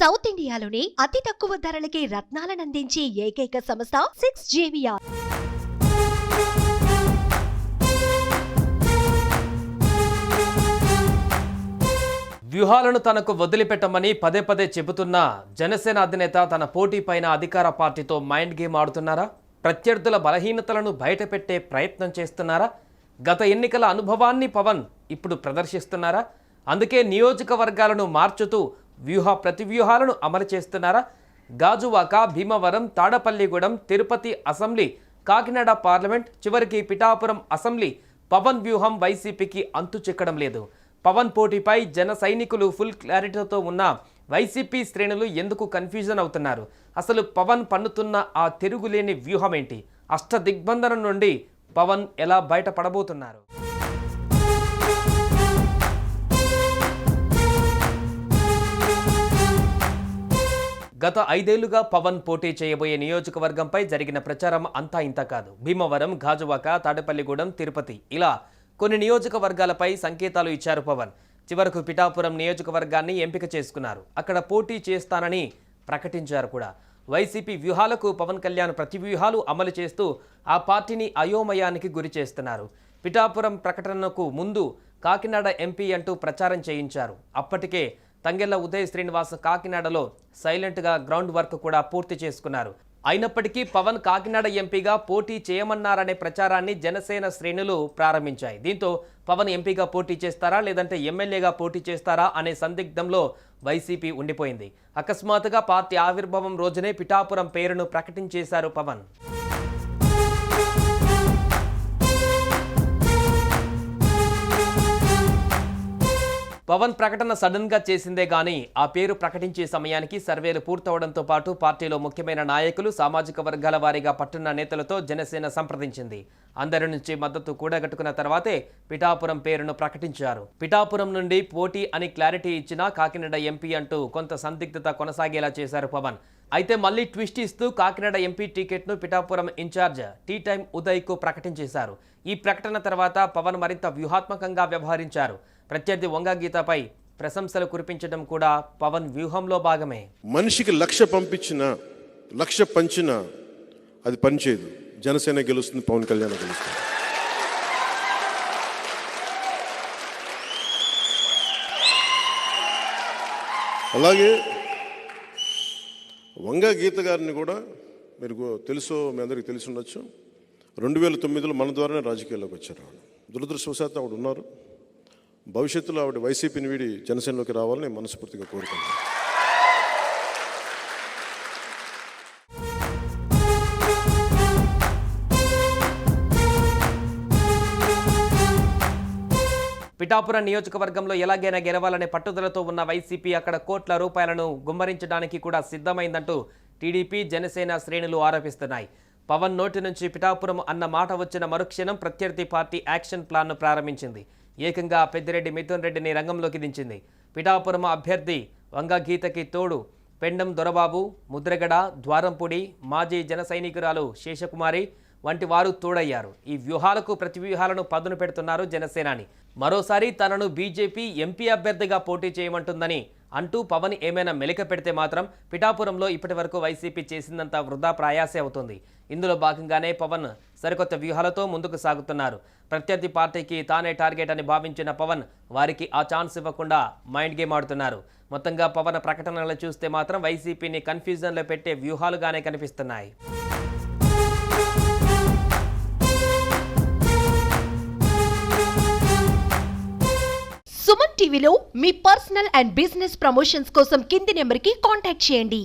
South ఇండియాలోని అతి తక్కువ ధరలకి రత్నాలనందించే ఏకైక సంస్థ 6JVR. వ్యూహాలను తనకు వదిలిపెట్టమని పదే పదే చెబుతున్న జనసేన అధినేత తన పోటీ పైన అధికార పార్టీతో మైండ్ గేమ్ ఆడుతున్నారా? ప్రత్యర్థుల బలహీనతలను బయటపెట్టే ప్రయత్నం చేస్తున్నారా? గత ఎన్నికల అనుభవాన్ని పవన్ ఇప్పుడు ప్రదర్శిస్తున్నారా? అందుకే నియోజకవర్గాలను మార్చుతూ ప్రతివ్యూహాలను అమలు చేస్తున్నారా? గాజువాక, భీమవరం, తాడపల్లిగూడెం, తిరుపతి అసెంబ్లీ, కాకినాడ పార్లమెంట్, చివరికి పిఠాపురం అసెంబ్లీ పవన్ వ్యూహం వైసీపీకి అంతు చిక్కడం లేదు. పవన్ పోటీపై జన సైనికులు ఫుల్ క్లారిటీతో ఉన్న వైసీపీ శ్రేణులు ఎందుకు కన్ఫ్యూజన్ అవుతున్నారు? అసలు పవన్ పన్నుతున్న ఆ తిరుగులేని వ్యూహం ఏంటి? అష్టదిగ్బంధనం నుండి పవన్ ఎలా బయటపడబోతున్నారు? గత 5 ఏళ్లుగా పవన్ పోటీ చేయబోయే నియోజకవర్గంపై జరిగిన ప్రచారం అంతా ఇంత కాదు. భీమవరం, గాజువాక, తాడపల్లిగూడెం, తిరుపతి ఇలా కొన్ని నియోజకవర్గాలపై సంకేతాలు ఇచ్చారు పవన్. చివరకు పిఠాపురం నియోజకవర్గాన్ని ఎంపిక చేసుకున్నారు. అక్కడ పోటీ చేస్తానని ప్రకటించారు కూడా. వైసీపీ వ్యూహాలకు పవన్ కళ్యాణ్ ప్రతివ్యూహాలు అమలు చేస్తూ ఆ పార్టీని అయోమయానికి గురి చేస్తున్నారు. పిఠాపురం ప్రకటనకు ముందు కాకినాడ ఎంపీ అంటూ ప్రచారం చేయించారు. అప్పటికే తంగెళ్ల ఉదయ్ శ్రీనివాస్ కాకినాడలో సైలెంట్గా గ్రౌండ్ వర్క్ కూడా పూర్తి చేసుకున్నారు. అయినప్పటికీ పవన్ కాకినాడ ఎంపీగా పోటీ చేయమన్నారనే ప్రచారాన్ని జనసేన శ్రేణులు ప్రారంభించాయి. దీంతో పవన్ ఎంపీగా పోటీ చేస్తారా లేదంటే ఎమ్మెల్యేగా పోటీ చేస్తారా అనే సందిగ్ధంలో వైసీపీ ఉండిపోయింది. అకస్మాత్తుగా పార్టీ ఆవిర్భావం రోజునే పిఠాపురం పేరును ప్రకటించేశారు పవన్. పవన్ ప్రకటన సడన్ గా చేసిందే గానీ ఆ పేరు ప్రకటించే సమయానికి సర్వేలు పూర్తవడంతో పాటు పార్టీలో ముఖ్యమైన నాయకులు, సామాజిక వర్గాల వారీగా పట్టున్న నేతలతో జనసేన సంప్రదించింది. అందరి నుంచి మద్దతు కూడగట్టుకున్న తర్వాతే పిఠాపురం పేరును ప్రకటించారు. పిఠాపురం నుండి పోటీ అని క్లారిటీ ఇచ్చినా కాకినాడ ఎంపీ అంటూ కొంత సందిగ్ధత కొనసాగేలా చేశారు పవన్. అయితే మళ్లీ ట్విస్ట్ ఇస్తూ కాకినాడ ఎంపీ టికెట్ను పిఠాపురం ఇన్ఛార్జ్ టీ టైమ్ ఉదయ్కు ప్రకటించేశారు. ఈ ప్రకటన తర్వాత పవన్ మరింత వ్యూహాత్మకంగా వ్యవహరించారు. ప్రత్యర్థి వంగ గీతపై ప్రశంసలు కురిపించడం కూడా పవన్ వ్యూహంలో భాగమే. మనిషికి లక్ష పంచిన అది పనిచేయదు. జనసేన గెలుస్తుంది, పవన్ కళ్యాణ్ గెలుస్తుంది. అలాగే వంగ గీత గారిని కూడా మీరు మీ అందరికీ తెలిసి ఉండొచ్చు. 2009లో మన ద్వారానే రాజకీయాల్లోకి వచ్చారు. ఆవిడ దురదృష్టవశాత్తు ఆవిడ ఉన్నారు. భవిష్యత్తులో ఆవిడ వైసీపీని వీడి జనసేనలోకి రావాలని మనస్ఫూర్తిగా కోరుకుంటున్నాను. పిఠాపురం నియోజకవర్గంలో ఎలాగైనా గెలవాలనే పట్టుదలతో ఉన్న వైసీపీ అక్కడ కోట్ల రూపాయలను గుమ్మరించడానికి కూడా సిద్ధమైందంటూ టీడీపీ, జనసేన శ్రేణులు ఆరోపిస్తున్నాయి. పవన్ నోటి నుంచి పిఠాపురం అన్న మాట వచ్చిన మరుక్షణం ప్రత్యర్థి పార్టీ యాక్షన్ ప్లాన్ను ప్రారంభించింది. ఏకంగా పెద్దిరెడ్డి మిథున్ రెడ్డిని రంగంలోకి దించింది. పిఠాపురం అభ్యర్థి వంగ గీతకి తోడు పెండం దొరబాబు, ముద్రగడ, ద్వారంపూడి, మాజీ జన సైనికురాలు శేషకుమారి వంటి వారు తోడయ్యారు. ఈ వ్యూహాలకు ప్రతివ్యూహాలను పదును పెడుతున్నారు జనసేనాని. మరోసారి తనను బీజేపీ ఎంపీ అభ్యర్థిగా పోటీ చేయమంటుందని అంటూ పవన్ ఏమైనా మెలిక పెడితే మాత్రం పిఠాపురంలో ఇప్పటి వరకు వైసీపీ చేసిందంత వృధా ప్రయాసే అవుతుంది. ఇందులో భాగంగానే పవన్ సరికొత్త వ్యూహాలతో ముందుకు సాగుతున్నారు. ప్రత్యర్థి పార్టీకి తానే టార్గెట్ అని భావించిన పవన్ వారికి ఆ ఛాన్స్ ఇవ్వకుండా మైండ్ గేమ్ ఆడుతున్నారు. మొత్తంగా పవన్ ప్రకటనలు చూస్తే మాత్రం వైసీపీని కన్ఫ్యూజన్లో పెట్టే వ్యూహాలుగానే కనిపిస్తున్నాయి. సుమన్ టీవీలో మీ పర్సనల్ అండ్ బిజినెస్ ప్రమోషన్స్ కోసం కింది నెంబర్కి కాంటాక్ట్ చేయండి.